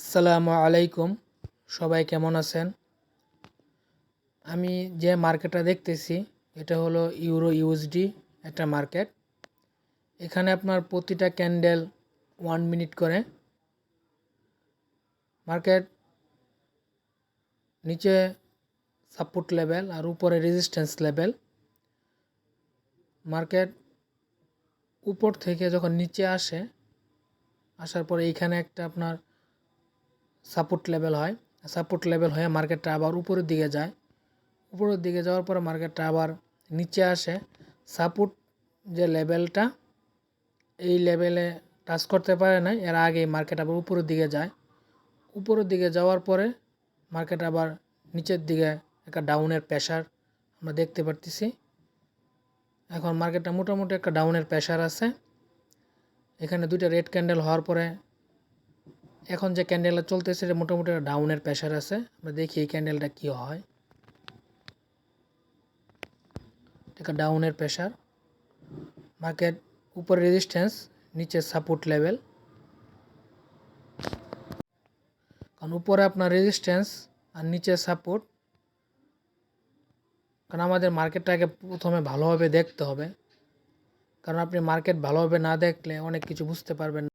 আসসালামু আলাইকুম। সবাই কেমন আছেন? আমি যে মার্কেটটা দেখতেছি এটা হলো ইউরো ইউএসডি একটা মার্কেট। এখানে আপনার প্রতিটা ক্যান্ডেল 1 মিনিট করে। মার্কেট নিচে সাপোর্ট লেভেল আর উপরে রেজিস্ট্যান্স লেভেল। মার্কেট উপর থেকে যখন নিচে আসার পরে এইখানে একটা আপনার সাপোর্ট লেভেল হয়। সাপোর্ট লেভেল হয়ে মার্কেটটা আবার উপরের দিকে যায়। উপরের দিকে যাওয়ার পরে মার্কেটটা আবার নিচে আসে। সাপোর্ট যে লেভেলটা এই লেভেলে টাচ করতে পারে না, এর আগে মার্কেট আবার উপরের দিকে যায়। উপরের দিকে যাওয়ার পরে মার্কেট আবার নিচের দিকে একটা ডাউনের প্রেশার আমরা দেখতে পারতেছি। এখন মার্কেটটা মোটামুটি একটা ডাউনের প্রেশার আছে। এখানে দুইটা রেড ক্যান্ডেল হওয়ার পরে এখন যে ক্যান্ডেলটা চলতেছে এটা মোটামুটি একটা ডাউনের প্রেশার আছে। আমরা দেখি এই ক্যান্ডেলটা কী হয়। একটা ডাউনের প্রেশার, মার্কেট উপরে রেজিস্ট্যান্স, নিচে সাপোর্ট লেভেল। কারণ উপরে আপনার রেজিস্ট্যান্স আর নিচে সাপোর্ট। কারণ আমাদের মার্কেটটাকে প্রথমে ভালোভাবে দেখতে হবে, কারণ আপনি মার্কেট ভালোভাবে না দেখলে অনেক কিছু বুঝতে পারবেন না।